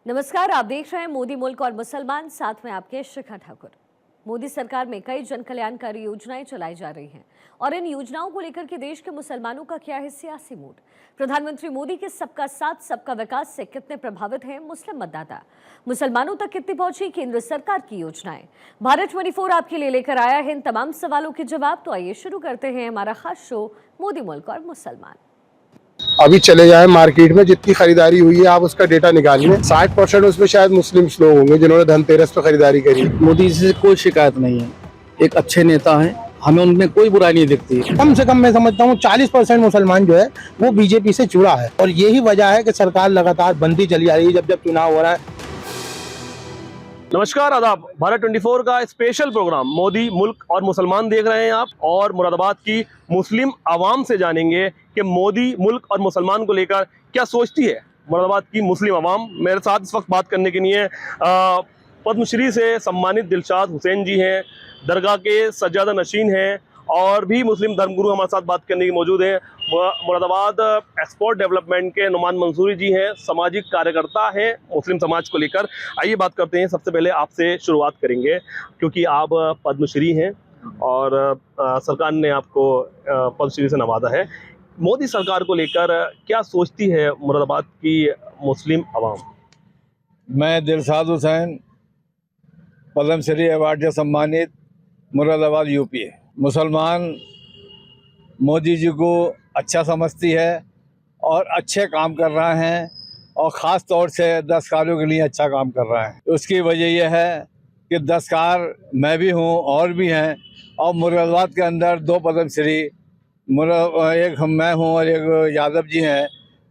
नमस्कार, आप देख रहे हैं मोदी मुल्क और मुसलमान, साथ में आपके शिखा ठाकुर। मोदी सरकार में कई जन कल्याणकारी योजनाएं चलाई जा रही हैं और इन योजनाओं को लेकर के देश के मुसलमानों का क्या है सियासी मूड। प्रधानमंत्री मोदी के सबका साथ सबका विकास से कितने प्रभावित हैं मुस्लिम मतदाता, मुसलमानों तक कितनी पहुंची केंद्र सरकार की योजनाएं। भारत 24 आपके लिए लेकर आया है इन तमाम सवालों के जवाब। तो आइए शुरू करते हैं हमारा खास शो मोदी मुल्क और मुसलमान। अभी चले जाए मार्केट में, जितनी खरीदारी हुई है आप उसका डेटा निकालिए, 60% उसमें शायद मुस्लिम लोग होंगे जिन्होंने धनतेरस पे खरीदारी करी। मोदी जी से कोई शिकायत नहीं है, एक अच्छे नेता हैं, हमें उनमें कोई बुराई नहीं दिखती। कम से कम मैं समझता हूँ 40% मुसलमान जो है वो बीजेपी से जुड़ा है और यही वजह है कि सरकार लगातार बंदी चली आ रही है जब चुनाव हो रहा है। नमस्कार, आदाब। भारत 24 का स्पेशल प्रोग्राम मोदी मुल्क और मुसलमान देख रहे हैं आप, और मुरादाबाद की मुस्लिम आवाम से जानेंगे कि मोदी मुल्क और मुसलमान को लेकर क्या सोचती है मुरादाबाद की मुस्लिम आवाम। मेरे साथ इस वक्त बात करने के लिए पद्मश्री से सम्मानित दिलशाद हुसैन जी हैं, दरगाह के सज्जादा नशीन हैं, और भी मुस्लिम धर्मगुरु हमारे साथ बात करने की मौजूद हैं। मुरादाबाद एक्सपोर्ट डेवलपमेंट के नुमान मंसूरी जी हैं, सामाजिक कार्यकर्ता हैं मुस्लिम समाज को लेकर। आइए बात करते हैं। सबसे पहले आपसे शुरुआत करेंगे क्योंकि आप पद्मश्री हैं और सरकार ने आपको पद्मश्री से नवाजा है। मोदी सरकार को लेकर क्या सोचती है मुरादाबाद की मुस्लिम आवाम? मैं दिलशाद हुसैन, पद्मश्री अवार्ड से सम्मानित, मुरादाबाद यूपी। मुसलमान मोदी जी को अच्छा समझती है और अच्छे काम कर रहे हैं, और ख़ास तौर से दस्तकारों के लिए अच्छा काम कर रहे हैं। उसकी वजह यह है कि दस्तकार मैं भी हूँ और भी हैं, और मुरादाबाद के अंदर 2 पद्मश्री, एक मैं हूँ और एक यादव जी हैं।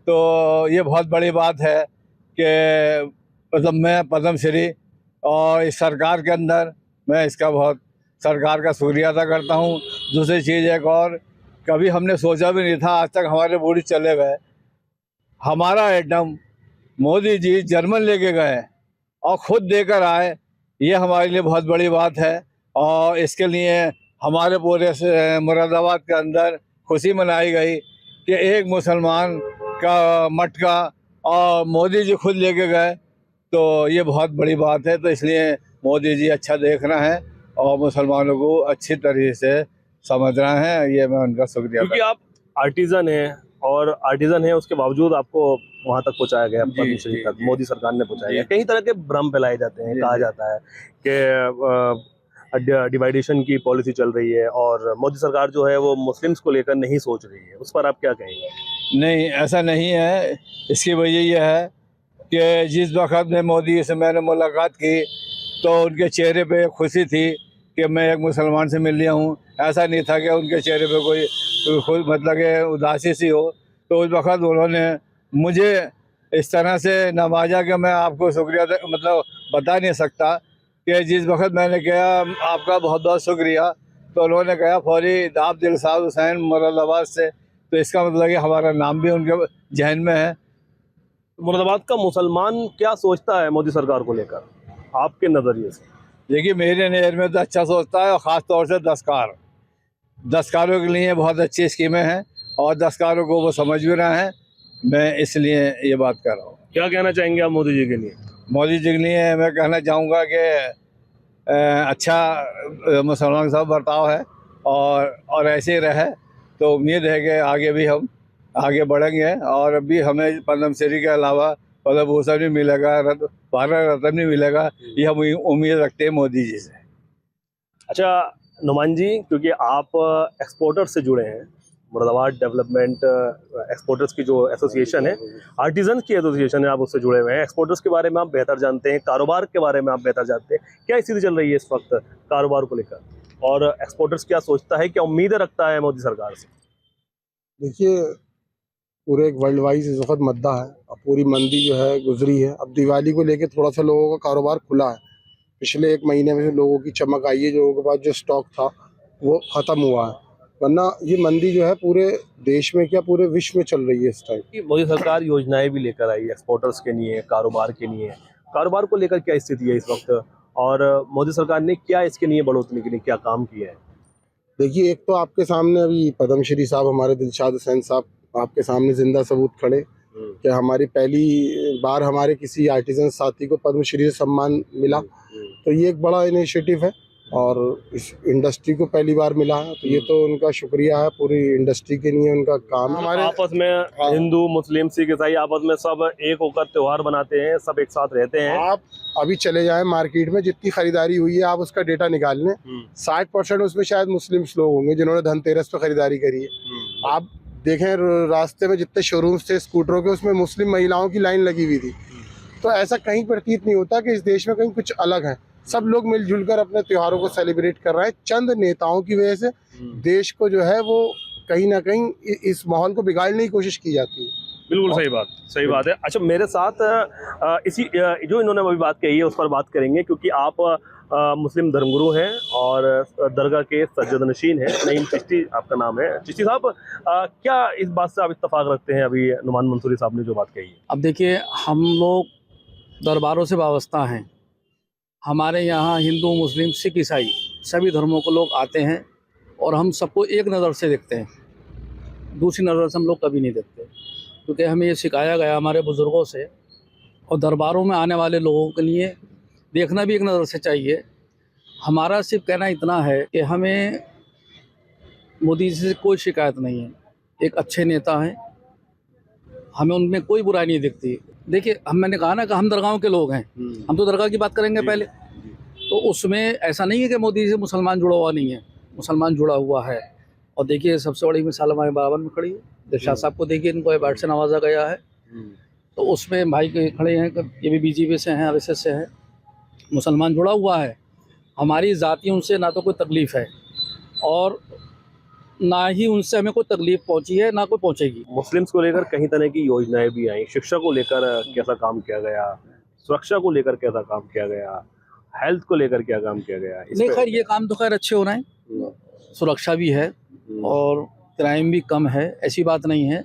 तो ये बहुत बड़ी बात है कि मतलब मैं पद्मश्री, और इस सरकार के अंदर मैं इसका बहुत सरकार का शुक्रिया अदा करता हूँ। दूसरी चीज़ एक और, कभी हमने सोचा भी नहीं था, आज तक हमारे बूढ़ी चले गए, हमारा एटम मोदी जी जर्मन लेके गए और ख़ुद देकर आए, ये हमारे लिए बहुत बड़ी बात है। और इसके लिए हमारे पूरे मुरादाबाद के अंदर खुशी मनाई गई कि एक मुसलमान का मटका और मोदी जी खुद लेके गए, तो ये बहुत बड़ी बात है। तो इसलिए मोदी जी अच्छा देख रहे हैं और मुसलमानों को अच्छी तरीके से समझ रहे हैं, ये मैं उनका शुक्रिया। क्योंकि आप आर्टिजन हैं, और आर्टिजन है उसके बावजूद आपको वहां तक पहुंचाया गया, पद्मश्री तक मोदी सरकार ने पहुंचाया गया। कई तरह के भ्रम फैलाए जाते हैं, कहा जाता है कि डिवाइडेशन की पॉलिसी चल रही है और मोदी सरकार जो है वो मुस्लिम्स को लेकर नहीं सोच रही है। उस पर आप क्या कहेंगे? नहीं, ऐसा नहीं है। इसकी वजह यह है कि जिस वक्त में मोदी से मैंने मुलाकात की तो उनके चेहरे पे खुशी थी कि मैं एक मुसलमान से मिल लिया हूँ। ऐसा नहीं था कि उनके चेहरे पे कोई खुद मतलब कि उदासी सी हो। तो उस वक्त उन्होंने मुझे इस तरह से नवाजा कि मैं आपको शुक्रिया मतलब बता नहीं सकता कि जिस वक्त मैंने कहा आपका बहुत बहुत शुक्रिया, तो उन्होंने कहा फौरी आप दिलशाद हुसैन मुरादाबाद से, तो इसका मतलब कि हमारा नाम भी उनके जहन में है। मुरादाबाद का मुसलमान क्या सोचता है मोदी सरकार को लेकर आपके नज़रिए से? देखिए, मेरे नज़र में तो अच्छा सोचता है, और ख़ास तौर से दस्तकारों के लिए बहुत अच्छी स्कीमें हैं और दस्तकारों को वो समझ भी रहे हैं। मैं इसलिए ये बात कर रहा हूँ। क्या कहना चाहेंगे आप मोदी जी के लिए? मोदी जी के लिए मैं कहना चाहूँगा कि अच्छा मुसलमान के साथ बर्ताव है और ऐसे ही रहे, तो उम्मीद है कि आगे भी हम आगे बढ़ेंगे, और अभी हमें पद्मश्री के अलावा पद्म भूषण भी मिलेगा, भारत रत्न भी मिलेगा, ये हम उम्मीद रखते हैं मोदी जी से। अच्छा नुमान जी, क्योंकि आप एक्सपोर्टर्स से जुड़े हैं, मुरादाबाद डेवलपमेंट एक्सपोर्टर्स की जो एसोसिएशन है, आर्टिजन की एसोसिएशन है, आप उससे जुड़े हुए हैं। एक्सपोर्टर्स के बारे में आप बेहतर जानते हैं, कारोबार के बारे में आप बेहतर जानते हैं। क्या स्थिति चल रही है इस वक्त कारोबार को लेकर, और एक्सपोर्टर्स क्या सोचता है, क्या उम्मीदें रखता है मोदी सरकार से? देखिए, पूरे एक वर्ल्ड वाइज इस वक्त मद्दा है। अब पूरी मंदी जो है गुजरी है। अब दिवाली को लेके थोड़ा सा लोगों का कारोबार खुला है। पिछले 1 महीने में लोगों की चमक आई है, लोगों के पास जो स्टॉक था वो ख़त्म हुआ है, वरना ये मंदी जो है पूरे देश में क्या पूरे विश्व में चल रही है इस टाइम। मोदी सरकार योजनाएं भी लेकर आई एक्सपोर्टर्स के लिए, कारोबार के लिए। कारोबार को लेकर क्या स्थिति है इस वक्त, और मोदी सरकार ने क्या इसके लिए बढ़ोतरी के लिए क्या काम किया है? देखिए, एक तो आपके सामने अभी पद्मश्री साहब हमारे दिलशाद हुसैन साहब आपके सामने जिंदा सबूत खड़े कि हमारी पहली बार हमारे किसी आर्टिजन साथी को पद्मश्री से सम्मान मिला, तो ये एक बड़ा इनिशिएटिव है और इस इंडस्ट्री को पहली बार मिला है, तो ये तो उनका शुक्रिया है, पूरी इंडस्ट्री के लिए उनका काम है। हमारे आपस में हिंदू मुस्लिम सिख ईसाई आपस में सब एक होकर त्योहार बनाते हैं, सब एक साथ रहते हैं। आप अभी चले जाएं मार्केट में, जितनी खरीदारी हुई है आप उसका डेटा निकाल लें, 60% उसमें शायद मुस्लिम्स लोग होंगे जिन्होंने धनतेरस पे खरीदारी करी है। आप देखें रास्ते में जितने शोरूम्स थे स्कूटरों के, उसमें मुस्लिम महिलाओं की लाइन लगी हुई थी। तो ऐसा कहीं प्रतीत नहीं होता कि इस देश में कहीं कुछ अलग है। सब लोग मिलजुल कर अपने त्योहारों को सेलिब्रेट कर रहे हैं। चंद नेताओं की वजह से देश को जो है वो कहीं ना कहीं इस माहौल को बिगाड़ने की कोशिश की जाती है। बिल्कुल सही बात है। अच्छा, मेरे साथ इसी जो इन्होंने अभी बात कही है उस पर बात करेंगे, क्योंकि आप मुस्लिम धर्मगुरु हैं और दरगाह के सज्जद नशीन हैं। नईम चिश्ती आपका नाम है। चिश्ती साहब, क्या इस बात से आप इत्तेफाक रखते हैं अभी नुमान मंसूरी साहब ने जो बात कही है? अब देखिए, हम लोग दरबारों से वाबस्ता हैं। हमारे यहाँ हिंदू मुस्लिम सिख ईसाई सभी धर्मों के लोग आते हैं और हम सबको एक नज़र से देखते हैं, दूसरी नज़र से हम लोग कभी नहीं देखते, क्योंकि हमें ये सिखाया गया हमारे बुज़ुर्गों से। और दरबारों में आने वाले लोगों के लिए देखना भी एक नज़र से चाहिए। हमारा सिर्फ कहना इतना है कि हमें मोदी जी से कोई शिकायत नहीं है। एक अच्छे नेता हैं, हमें उनमें कोई बुराई नहीं दिखती। देखिए, मैंने कहा ना कि हम दरगाहों के लोग हैं, हम तो दरगाह की बात करेंगे पहले। तो उसमें ऐसा नहीं है कि मोदी जी से मुसलमान जुड़ा हुआ नहीं है, मुसलमान जुड़ा हुआ है। और देखिए, सबसे बड़ी मिसाल हमारे बराबर में खड़ी है। दिलशाद साहब को देखिए, इनको अवार्ड से नवाजा गया है। तो उसमें भाई के खड़े हैं कि ये भी बीजेपी से हैं, आरएसएस से हैं, मुसलमान जुड़ा हुआ है। हमारी ज़ाती उनसे ना तो कोई तकलीफ़ है और ना ही उनसे हमें कोई तकलीफ पहुंची है, ना कोई पहुंचेगी। मुस्लिम्स को लेकर कई तरह की योजनाएं भी आई। शिक्षा को लेकर कैसा काम किया गया, सुरक्षा को लेकर कैसा काम किया गया, हेल्थ को लेकर क्या काम किया गया? नहीं, खैर ये काम तो खैर अच्छे हो रहे हैं। सुरक्षा भी है और क्राइम भी कम है, ऐसी बात नहीं है।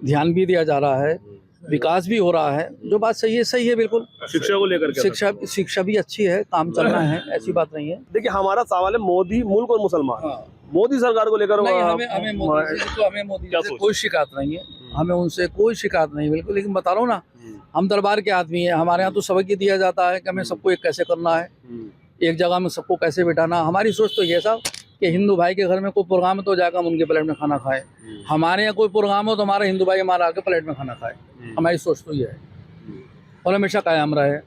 ध्यान भी दिया जा रहा है, विकास भी हो रहा है। जो बात सही है बिल्कुल। शिक्षा को लेकर शिक्षा भी अच्छी है, काम चल रहा है, ऐसी बात नहीं है। देखिए, हमारा सवाल है मोदी मुल्क और मुसलमान। मोदी सरकार को लेकर नहीं, हमें मोदी जी से कोई शिकायत नहीं है, हमें उनसे कोई शिकायत नहीं बिल्कुल। लेकिन बता रहा हूँ ना, हम दरबार के आदमी हैं। हमारे यहाँ तो सबक ही दिया जाता है कि हमें सबको एक कैसे करना है, एक जगह में सबको कैसे बिठाना। हमारी सोच तो ये साहब कि हिंदू भाई के घर में कोई प्रोग्राम है तो जाकर हम उनके प्लेट में खाना खाएं। हमारे यहाँ कोई प्रोग्राम हो तो हमारा हिंदू भाई हमारा आके प्लेट में खाना खाए। हमारी सोच तो ये है और हमेशा कायम रहे।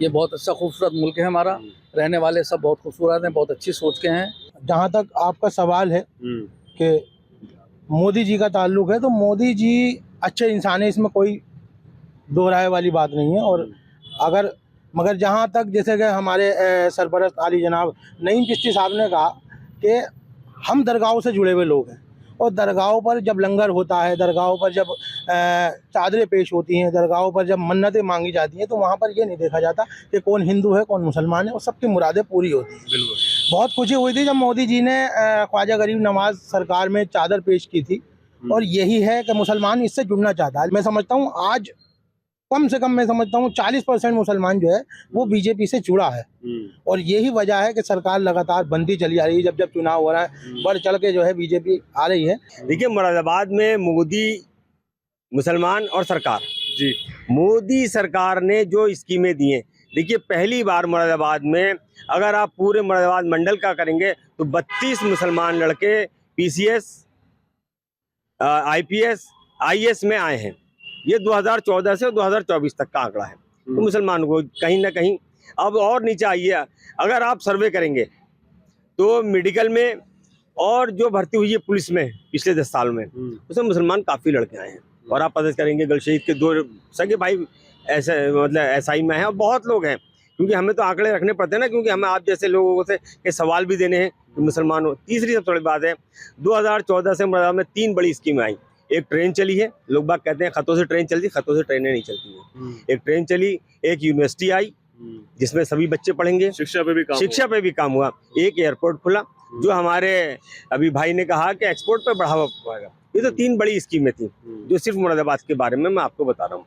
ये बहुत अच्छा खूबसूरत मुल्क है हमारा, रहने वाले सब बहुत खूबसूरत हैं, बहुत अच्छी सोच के हैं। जहाँ तक आपका सवाल है कि मोदी जी का ताल्लुक है, तो मोदी जी अच्छे इंसान है, इसमें कोई दो राय वाली बात नहीं है। और मगर जहाँ तक जैसे कि हमारे सरपरस्त आली जनाब नईम चिश्ती साहब ने कहा कि हम दरगाहों से जुड़े हुए लोग हैं और दरगाहों पर जब लंगर होता है, दरगाहों पर जब चादरें पेश होती हैं, दरगाहों पर जब मन्नतें मांगी जाती हैं, तो वहाँ पर ये नहीं देखा जाता कि कौन हिंदू है कौन मुसलमान है, और सबकी मुरादें पूरी होती हैं। बहुत खुशी हुई थी जब मोदी जी ने ख्वाजा गरीब नवाज सरकार में चादर पेश की थी, और यही है कि मुसलमान इससे जुड़ना चाहता है। मैं समझता हूँ आज कम से कम 40% मुसलमान जो है वो बीजेपी से जुड़ा है, और यही वजह है कि सरकार लगातार बनती चली आ रही है। जब चुनाव हो रहा है बढ़ चढ़ के जो है बीजेपी आ रही है। देखिए, मुरादाबाद में मोदी मुसलमान और सरकार जी, मोदी सरकार ने जो स्कीमें दी हैं, देखिए पहली बार मुरादाबाद में अगर आप पूरे मुरादाबाद मंडल का करेंगे तो 32 मुसलमान लड़के पीसीएस, आईपीएस, आईएएस में आए हैं। ये 2014 से 2024 तक का आंकड़ा है। तो मुसलमान को कहीं ना कहीं अब और नीचे आइए, अगर आप सर्वे करेंगे तो मेडिकल में और जो भर्ती हुई है पुलिस में पिछले 10 साल में, उसमें मुसलमान काफ़ी लड़के आए हैं। और आप पता करेंगे गलशहीद के 2 सगे भाई ऐसे मतलब एसआई में हैं, और बहुत लोग हैं, क्योंकि हमें तो आंकड़े रखने पड़ते हैं ना, क्योंकि हमें आप जैसे लोगों से के सवाल भी देने हैं कि मुसलमान हो। तीसरी सबसे बड़ी बात है, 2014 से मुरादाबाद में 3 बड़ी स्कीम आई। एक ट्रेन चली है, लोग बाग कहते हैं खतों से ट्रेन चलती, खतों से ट्रेनें नहीं चलती हैं। एक ट्रेन चली, एक यूनिवर्सिटी आई जिसमें सभी बच्चे पढ़ेंगे, शिक्षा पे भी काम हुआ। एक एयरपोर्ट खुला, जो हमारे अभी भाई ने कहा कि एक्सपोर्ट पे बढ़ावा पाएगा। ये तो 3 बड़ी स्कीमें थी जो सिर्फ मुरादाबाद के बारे में मैं आपको बता रहा हूँ।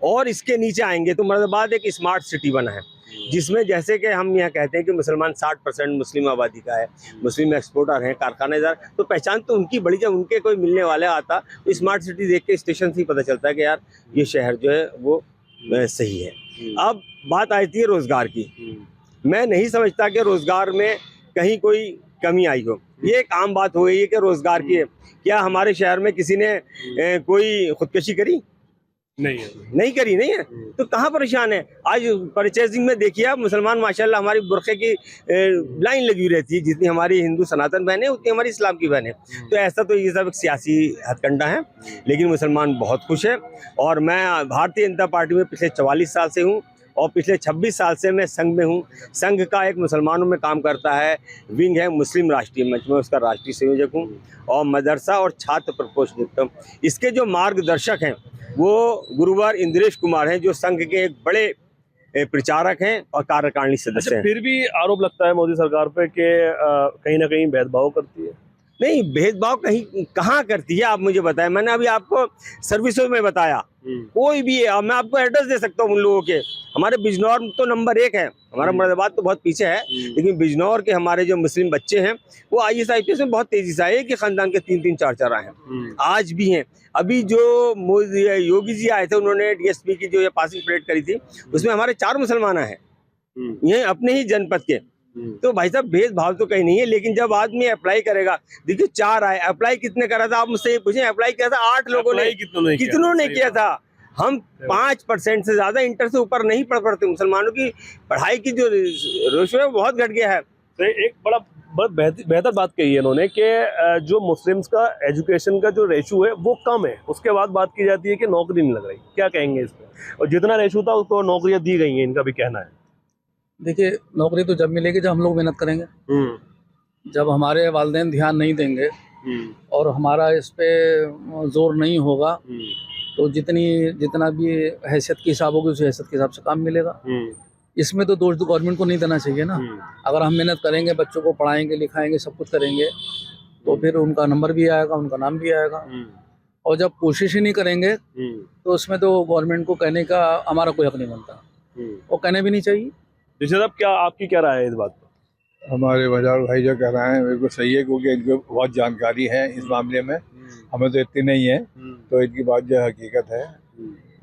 और इसके नीचे आएंगे तो मुरादाबाद एक स्मार्ट सिटी बना है। जिसमें जैसे कि हम यहाँ कहते हैं कि मुसलमान 60% मुस्लिम आबादी का है, मुस्लिम एक्सपोर्टर हैं, कारखानेदार, तो पहचान तो उनकी बड़ी, जब उनके कोई मिलने वाले आता तो स्मार्ट सिटी देख के स्टेशन से ही पता चलता है कि यार ये शहर जो है वो सही है। अब बात आती है रोजगार की। मैं नहीं समझता कि रोजगार में कहीं कोई कमी आई हो। ये एक आम बात हो गई है कि रोजगार की है। क्या हमारे शहर में किसी ने कोई खुदकशी करी? नहीं करी, नहीं है तो कहाँ परेशान है। आज परचेजिंग में देखिए आप, मुसलमान माशाल्लाह हमारी बुरखे की लाइन लगी रहती है, जितनी हमारी हिंदू सनातन बहन है उतनी हमारी इस्लाम की बहन है। तो ऐसा तो ये सब एक सियासी हथकंडा है, लेकिन मुसलमान बहुत खुश है। और मैं भारतीय जनता पार्टी में पिछले 44 साल से हूँ और पिछले 26 साल से मैं संघ में हूँ। संघ का एक मुसलमानों में काम करता है विंग है मुस्लिम राष्ट्रीय मंच में, उसका राष्ट्रीय संयोजक हूँ और मदरसा और छात्र प्रकोष्ठ नियुक्त हूँ। इसके जो मार्गदर्शक हैं वो गुरुवार इंद्रेश कुमार हैं, जो संघ के एक बड़े प्रचारक हैं और कार्यकारिणी सदस्य हैं। फिर भी आरोप लगता है मोदी सरकार पे कि कहीं ना कहीं भेदभाव करती है। नहीं, भेदभाव कहीं कहाँ करती है आप मुझे बताएं। मैंने अभी आपको सर्विसों में बताया, कोई भी है, मैं आपको एड्रेस दे सकता हूँ उन लोगों के। हमारे बिजनौर तो नंबर 1 है, हमारा मुरादाबाद तो बहुत पीछे है, लेकिन बिजनौर के हमारे जो मुस्लिम बच्चे हैं वो IAS IPS में बहुत तेजी से आए कि खानदान के 3-3 4-4 आए हैं, आज भी हैं। अभी जो योगी जी आए थे, उन्होंने DSP की जो पासिंग परेड करी थी, उसमें हमारे 4 मुसलमान हैं, ये अपने ही जनपद के। तो भाई साहब भेदभाव तो कहीं नहीं है, लेकिन जब आदमी अप्लाई करेगा, देखिए 4 आए, अप्लाई कितने करा था आप मुझसे ये पूछें। अप्लाई किया था 8 लोगों ने, कितनों ने किया था। हम 5% से ज्यादा इंटर से ऊपर नहीं पढ़ पड़ते। मुसलमानों की पढ़ाई की जो रेशो है बहुत घट गया है। तो एक बड़ा बेहतर बात कही है इन्होंने कि जो मुस्लिम्स का एजुकेशन का जो रेशो है वो कम है। उसके बाद बात की जाती है कि नौकरी नहीं लग रही। क्या कहेंगे इस पर? और जितना रेशो था उसको नौकरियां दी गई हैं, इनका भी कहना है। देखिए, नौकरी तो जब मिलेगी जब हम लोग मेहनत करेंगे। जब हमारे वालिदैन ध्यान नहीं देंगे और हमारा इस पे जोर नहीं होगा तो जितना भी हैसियत की हिसाब होगी उस हैसियत के हिसाब से काम मिलेगा। इसमें तो दोष तो गवर्नमेंट को नहीं देना चाहिए ना। अगर हम मेहनत करेंगे, बच्चों को पढ़ाएंगे लिखाएंगे, सब कुछ करेंगे, तो फिर उनका नंबर भी आएगा, उनका नाम भी आएगा। और जब कोशिश ही नहीं करेंगे तो उसमें तो गवर्नमेंट को कहने का हमारा कोई हक नहीं बनता, वो कहने भी नहीं चाहिए। ऋषभ साहब, क्या आपकी क्या राय है इस बात पर? हमारे बाजार भाई जो कह रहे हैं बिल्कुल सही है, क्योंकि इनको बहुत जानकारी है इस मामले में, हमें तो इतनी नहीं है, तो इनकी बात जो हकीकत है।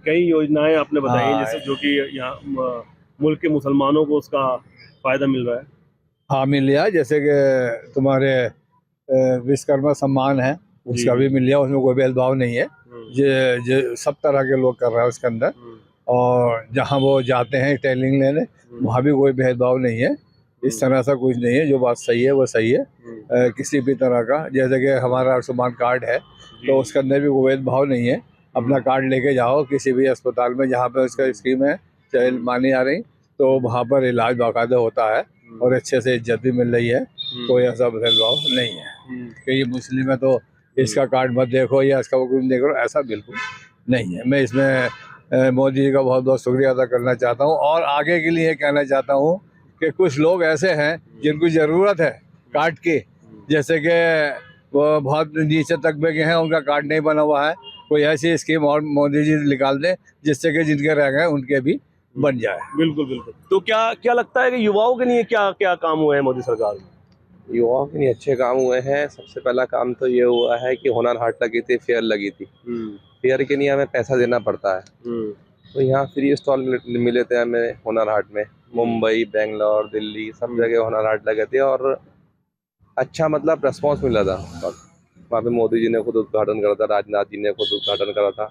कई योजनाएं आपने बताई हैं, हाँ, जैसे जो कि यहाँ मुल्क के मुसलमानों को उसका फायदा मिल रहा है। हाँ, मिल लिया। जैसे कि तुम्हारे विश्वकर्मा सम्मान है, उसका भी मिल लिया, उसमें कोई भेदभाव नहीं है। जो सब तरह के लोग कर रहे हैं उसके अंदर, और जहाँ वो जाते हैं ट्रेनिंग लेने, वहाँ भी कोई भेदभाव नहीं है। इस तरह से कुछ नहीं है। जो बात सही है वो सही है। किसी भी तरह का, जैसे कि हमारा आयुष्मान कार्ड है तो उसके अंदर भी कोई भेदभाव नहीं है। अपना कार्ड लेके जाओ किसी भी अस्पताल में जहाँ पे उसका स्कीम है चाहे मानी जा रही, तो वहाँ पर इलाज बाकायदा होता है और अच्छे से इज्जत भी मिल रही है। कोई ऐसा भेदभाव नहीं है कि ये मुस्लिम है तो इसका कार्ड मत देखो या इसका कुछ देखो, ऐसा बिल्कुल नहीं है। मैं इसमें मोदी जी का बहुत बहुत शुक्रिया अदा करना चाहता हूँ और आगे के लिए कहना चाहता हूँ कि कुछ लोग ऐसे हैं जिनको ज़रूरत है कार्ड की, जैसे कि वो बहुत नीचे तबके के हैं, उनका कार्ड नहीं बना हुआ है, कोई ऐसी स्कीम और मोदी जी निकाल दें जिससे कि जिनके रह गए उनके भी बन जाए। बिल्कुल बिल्कुल। तो क्या लगता है कि युवाओं के लिए क्या क्या काम हुए हैं मोदी सरकार में? युवाओं के लिए अच्छे काम हुए हैं। सबसे पहला काम तो ये हुआ है कि हुनर हाट लगी थी, फेयर लगी थी। फेयर के लिए हमें पैसा देना पड़ता है, तो यहाँ फ्री स्टॉल मिले थे हमें हुनर हाट में। मुंबई, बेंगलोर, दिल्ली सब जगह हुनर हाट लगे थे और अच्छा मतलब रेस्पॉन्स मिला था। वहाँ पे मोदी जी ने खुद उद्घाटन करा था, राजनाथ जी ने खुद उद्घाटन करा था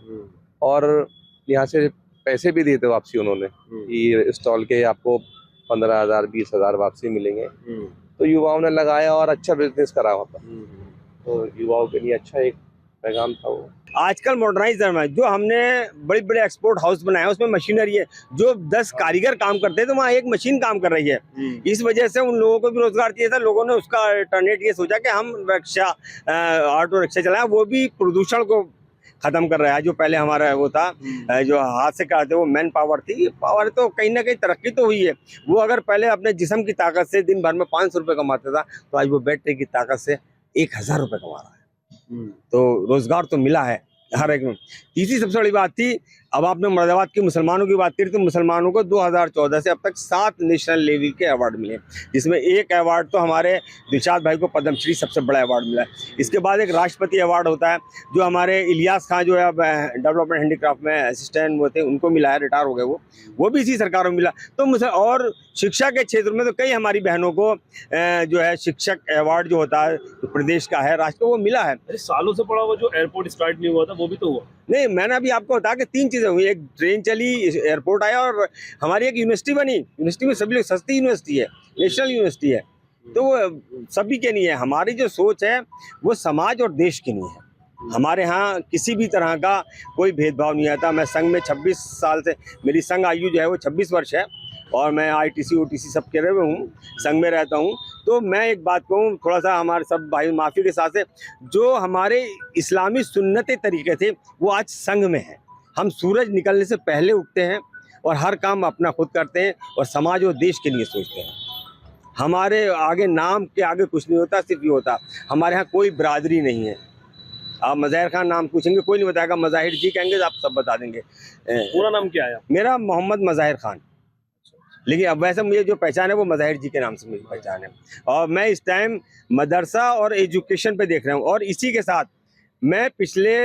और यहाँ से पैसे भी दिए थे वापसी उन्होंने कि स्टॉल के आपको 15,000 20,000 वापसी मिलेंगे। तो युवाओं ने लगाया और अच्छा बिजनेस करा वहाँ पर, तो युवाओं के लिए अच्छा एक पैगाम था वो। आजकल मॉडर्नाइज है, जो हमने बड़े बड़े एक्सपोर्ट हाउस बनाए उसमें मशीनरी है। जो 10 कारीगर काम करते हैं तो वहाँ एक मशीन काम कर रही है। इस वजह से उन लोगों को भी रोजगार चाहिए था। लोगों ने उसका अल्टरनेट ये सोचा कि हम रिक्शा, ऑटो रिक्शा चलाएं, वो भी प्रदूषण को खत्म कर रहा है। जो पहले हमारा वो था जो हाथ से करते वो मैन पावर थी, पावर तो कहीं ना कहीं तरक्की तो हुई है। वो अगर पहले अपने जिस्म की ताकत से दिन भर में 500 रुपये कमाता था, तो आज वो बैटरी की ताकत से 1,000 रुपये कमा रहा है। तो रोजगार तो मिला है हर एक में। तीसरी सबसे बड़ी बात थी, अब आपने मुरादाबाद के मुसलमानों की बात करी तो मुसलमानों को 2014 से अब तक 7 नेशनल लेवल के अवार्ड मिले, जिसमें एक अवार्ड तो हमारे दिलशाद भाई को पद्मश्री सबसे बड़ा अवार्ड मिला है। इसके बाद एक राष्ट्रपति अवार्ड होता है जो हमारे इलियास खां जो है अब डेवलपमेंट हैंडीक्राफ्ट में असिस्टेंट वो थे, उनको मिला है, रिटायर हो गए वो भी इसी सरकार में मिला। तो और शिक्षा के क्षेत्र में तो कई हमारी बहनों को जो है शिक्षक अवार्ड जो होता है तो प्रदेश का है, राष्ट्र को वो मिला है। सालों से पड़ा हुआ जो एयरपोर्ट स्टार्ट नहीं हुआ था वो भी तो हुआ। नहीं, मैंने अभी आपको बताया कि 3 चीज़ें हुई, एक ट्रेन चली, एयरपोर्ट आया और हमारी एक यूनिवर्सिटी बनी। यूनिवर्सिटी में सभी लोग, सस्ती यूनिवर्सिटी है, नेशनल यूनिवर्सिटी है, तो वो सभी के लिए है। हमारी जो सोच है वो समाज और देश के लिए है। हमारे यहाँ किसी भी तरह का कोई भेदभाव नहीं आता। मैं संघ में 26 साल से, मेरी संघ आयु जो है वो 26 वर्ष है और मैं ITC OTC सब के रहे हूँ, संघ में रहता हूँ। तो मैं एक बात कहूँ, थोड़ा सा हमारे सब भाई माफ़ी के साथ से, जो हमारे इस्लामी सुन्नते तरीके थे वो आज संघ में है। हम सूरज निकलने से पहले उठते हैं और हर काम अपना खुद करते हैं और समाज और देश के लिए सोचते हैं। हमारे आगे नाम के आगे कुछ नहीं होता, सिर्फ ये होता, हमारे यहाँ कोई बिरादरी नहीं है। आप मज़ाहिर खान नाम पूछेंगे कोई नहीं बताएगा, मज़ाहिर जी कहेंगे तो आप सब बता देंगे। पूरा नाम क्या है? मेरा मोहम्मद मज़ाहिर खान, लेकिन अब वैसे मुझे जो पहचान है वो मज़ाहिर जी के नाम से मेरी पहचान है। और मैं इस टाइम मदरसा और एजुकेशन पे देख रहा हूँ और इसी के साथ मैं पिछले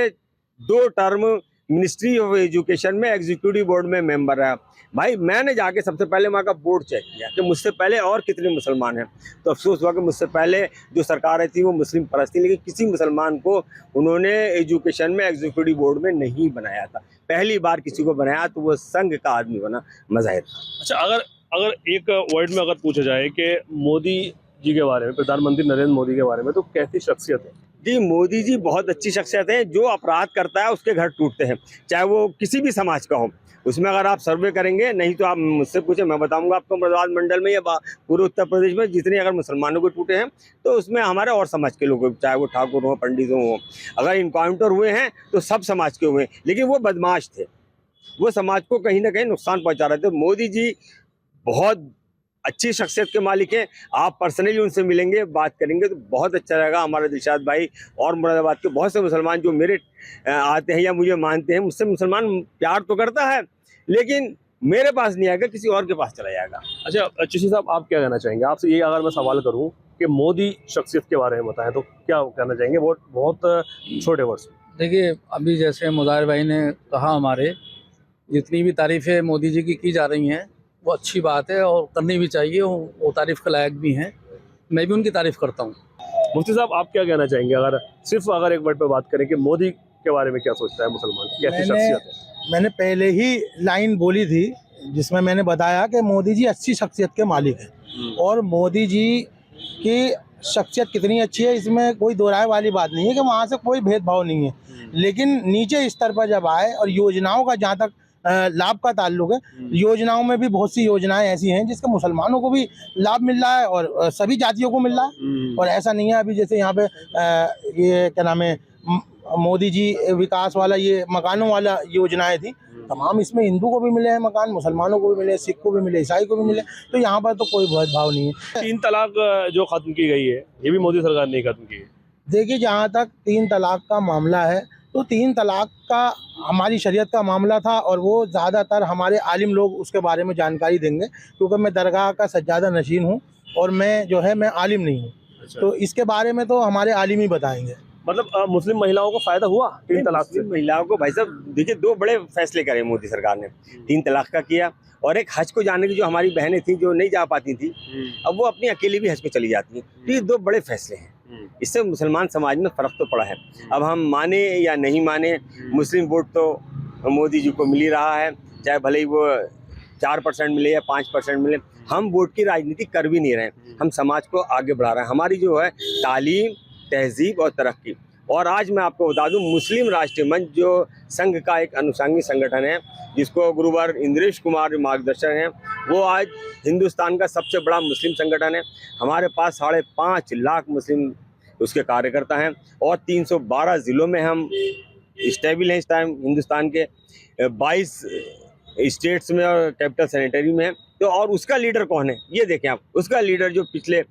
2 टर्म मिनिस्ट्री ऑफ एजुकेशन में एग्जीक्यूटिव बोर्ड में मेंबर रहा। भाई मैंने जाके सबसे पहले वहाँ का बोर्ड चेक किया कि मुझसे पहले और कितने मुसलमान हैं, तो अफसोस हुआ कि मुझसे पहले जो सरकारें थी वो मुस्लिम परस्त थी, लेकिन किसी मुसलमान को उन्होंने एजुकेशन में एग्जीक्यूटिव बोर्ड में नहीं बनाया था। पहली बार किसी को बनाया तो वो संघ का आदमी बना, मज़ाहिर। अच्छा, अगर एक वर्ड में अगर पूछा जाए कि मोदी जी के बारे में, प्रधानमंत्री नरेंद्र मोदी के बारे में, तो कैसी शख्सियत है? जी, मोदी जी बहुत अच्छी शख्सियत है। जो अपराध करता है उसके घर टूटते हैं, चाहे वो किसी भी समाज का हो। उसमें अगर आप सर्वे करेंगे, नहीं तो आप मुझसे पूछे, मैं बताऊंगा आपको मुरादाबाद मंडल में या पूरे उत्तर प्रदेश में जितने अगर मुसलमानों के टूटे हैं तो उसमें हमारे और समाज के लोग, चाहे वो ठाकुर हो, पंडित हो। अगर इनकाउंटर हुए हैं तो सब समाज के हुए हैं, लेकिन वो बदमाश थे, वो समाज को कहीं ना कहीं नुकसान पहुँचा रहे थे। मोदी जी बहुत अच्छी शख्सियत के मालिक हैं। आप पर्सनली उनसे मिलेंगे, बात करेंगे तो बहुत अच्छा रहेगा। हमारे दिलशाद भाई और मुरादाबाद के बहुत से मुसलमान जो मेरे आते हैं या मुझे मानते हैं, मुझसे मुसलमान प्यार तो करता है लेकिन मेरे पास नहीं आएगा, किसी और के पास चला जाएगा। अच्छा चिश्ती साहब, आप क्या कहना चाहेंगे? आपसे ये अगर मैं सवाल करूं कि मोदी शख्सियत के बारे में बताएं तो क्या कहना चाहेंगे? बहुत छोटे वर्ड्स। देखिए, अभी जैसे मुज़ाहिर भाई ने कहा, हमारे जितनी भी तारीफ़ें मोदी जी की जा रही हैं वो अच्छी बात है और करनी भी चाहिए, वो तारीफ़ के लायक भी हैं। मैं भी उनकी तारीफ़ करता हूँ। मुफ्ती साहब, आप क्या कहना चाहेंगे? अगर एक वर्ड पे बात करें कि मोदी के बारे में क्या सोचता है मुसलमान, कैसी शख्सियत है? मैंने पहले ही लाइन बोली थी जिसमें मैंने बताया कि मोदी जी अच्छी शख्सियत के मालिक हैं और मोदी जी की शख्सियत कितनी अच्छी है इसमें कोई दो राय वाली बात नहीं है कि वहाँ से कोई भेदभाव नहीं है। लेकिन नीचे स्तर पर जब आए और योजनाओं का जहाँ तक लाभ का ताल्लुक है, योजनाओं में भी बहुत सी योजनाएं ऐसी हैं जिसके मुसलमानों को भी लाभ मिल रहा है और सभी जातियों को मिल रहा है। और ऐसा नहीं है अभी जैसे यहाँ पे ये क्या नाम है, मोदी जी विकास वाला ये मकानों वाला योजनाएं थी, तमाम इसमें हिंदू को भी मिले हैं मकान, मुसलमानों को भी मिले, सिख को भी मिले, ईसाई को भी मिले। तो यहाँ पर तो कोई भेदभाव नहीं है। 3 तलाक जो खत्म की गई है ये भी मोदी सरकार ने खत्म की है। देखिए, जहाँ तक 3 तलाक का मामला है तो 3 तलाक का हमारी शरीयत का मामला था और वो ज़्यादातर हमारे आलिम लोग उसके बारे में जानकारी देंगे, क्योंकि मैं दरगाह का सज्जादा नशीन हूँ और मैं आलिम नहीं हूँ। अच्छा। तो इसके बारे में तो हमारे आलिम ही बताएंगे। मतलब मुस्लिम महिलाओं को फायदा हुआ 3 तलाक से? महिलाओं को भाई साहब देखिए 2 बड़े फैसले करे मोदी सरकार ने। 3 तलाक का किया और एक हज को जाने की, जो हमारी बहनें थी जो नहीं जा पाती थी, अब वो अपनी अकेली भी हज को चली जाती हैं। तो ये 2 बड़े फैसले हैं। इससे मुसलमान समाज में फ़र्क तो पड़ा है। अब हम माने या नहीं माने, मुस्लिम वोट तो मोदी जी को मिल ही रहा है, चाहे भले ही वो 4% मिले या 5% मिले। हम वोट की राजनीति कर भी नहीं रहे, हम समाज को आगे बढ़ा रहे हैं। हमारी जो है तालीम, तहजीब और तरक्की। और आज मैं आपको बता दूं, मुस्लिम राष्ट्रीय मंच जो संघ का एक अनुषंगी संगठन है, जिसको गुरुवर इंद्रेश कुमार मार्गदर्शन है, वो आज हिंदुस्तान का सबसे बड़ा मुस्लिम संगठन है। हमारे पास 5.5 लाख मुस्लिम उसके कार्यकर्ता हैं और 312 ज़िलों में हम स्टेबल हैं। इस टाइम हिंदुस्तान के 22 स्टेट्स में और कैपिटल सैनिटरी में है। तो और उसका लीडर कौन है ये देखें आप, उसका लीडर जो पिछले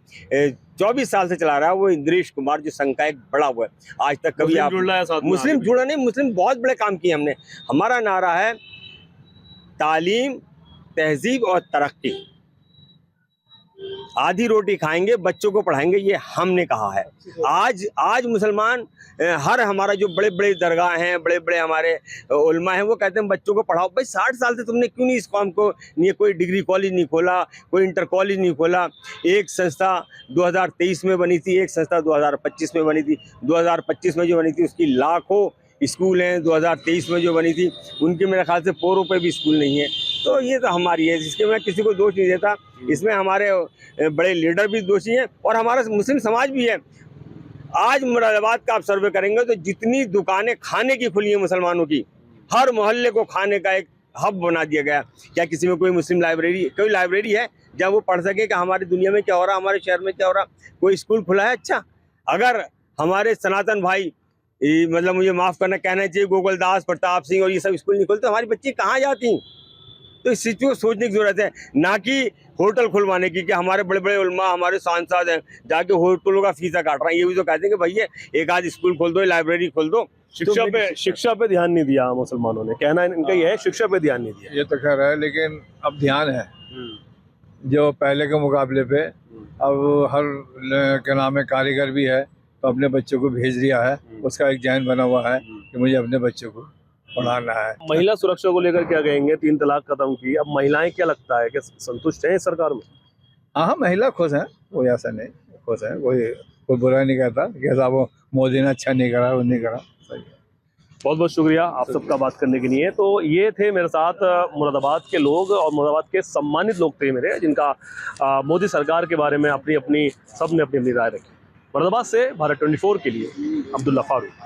24 साल से चला रहा है वो इंद्रेश कुमार, जो संघ का एक बड़ा हुआ है। आज तक कभी आप जुड़ रहा है साथ में मुस्लिम आगे भी। जुड़ा नहीं, मुस्लिम बहुत बड़े काम किए हमने। हमारा नारा है तालीम, तहजीब और तरक्की। आधी रोटी खाएंगे, बच्चों को पढ़ाएंगे, ये हमने कहा है। आज मुसलमान हर हमारा जो बड़े बड़े दरगाह हैं, बड़े बड़े हमारे उलमा हैं, वो कहते हैं बच्चों को पढ़ाओ। भाई 60 साल से तुमने क्यों नहीं इस कौम को नहीं, कोई डिग्री कॉलेज नहीं खोला, कोई इंटर कॉलेज नहीं खोला। एक संस्था 2023 में बनी थी, एक संस्था 2025 में बनी थी। 2025 में जो बनी थी उसकी लाखों स्कूल हैं, 2023 में जो बनी थी उनके मेरे ख्याल से पोरों पे भी स्कूल नहीं है। तो ये तो हमारी है, जिसके मैं किसी को दोष नहीं देता। इसमें हमारे बड़े लीडर भी दोषी हैं और हमारा मुस्लिम समाज भी है। आज मुरादाबाद का आप सर्वे करेंगे तो जितनी दुकानें खाने की खुली हैं मुसलमानों की, हर मोहल्ले को खाने का एक हब बना दिया गया। क्या किसी में कोई मुस्लिम लाइब्रेरी, कोई लाइब्रेरी है जब वो पढ़ सके कि हमारी दुनिया में क्या हो रहा, हमारे शहर में क्या हो रहा? कोई स्कूल खुला है? अच्छा, अगर हमारे सनातन भाई मतलब मुझे माफ़ करना कहना चाहिए गोकुलदास, प्रताप सिंह और ये सब स्कूल नहीं खोलते, हमारी बच्ची कहाँ जाती? तो इस चीज़ को सोचने की जरूरत है, ना कि होटल खुलवाने की। कि हमारे बड़े बड़े उलमा, हमारे सांसद हैं, जाके होटलों का फीसा काट रहे हैं। ये भी तो कहते हैं कि भैया एक आध स्कूल खोल दो, लाइब्रेरी खोल दो। शिक्षा पे ध्यान नहीं दिया मुसलमानों ने, कहना इनका ये है, शिक्षा पे ध्यान नहीं दिया। ये तो खैर है, लेकिन अब ध्यान है जो पहले के मुकाबले पे। अब हर क्या नाम है कारीगर भी है तो अपने बच्चों को भेज दिया है, उसका एक जहन बना हुआ है कि मुझे अपने बच्चों को पढ़ाना है। महिला सुरक्षा को लेकर क्या कहेंगे? 3 तलाक खत्म की, अब महिलाएं क्या लगता है कि संतुष्ट हैं इस सरकार में? हाँ, महिला खुश हैं, कोई ऐसा नहीं, खुश हैं, कोई बुरा नहीं कहता कि ऐसा वो मोदी ने अच्छा नहीं करा, वो नहीं करा, सही है। बहुत बहुत शुक्रिया आप सबका बात करने के लिए। तो ये थे मेरे साथ मुरादाबाद के लोग और मुरादाबाद के सम्मानित लोग थे मेरे, जिनका मोदी सरकार के बारे में सबने अपनी अपनी राय रखी। मुरादाबाद से भारत 24 के लिए अब्दुल्ला फारूक।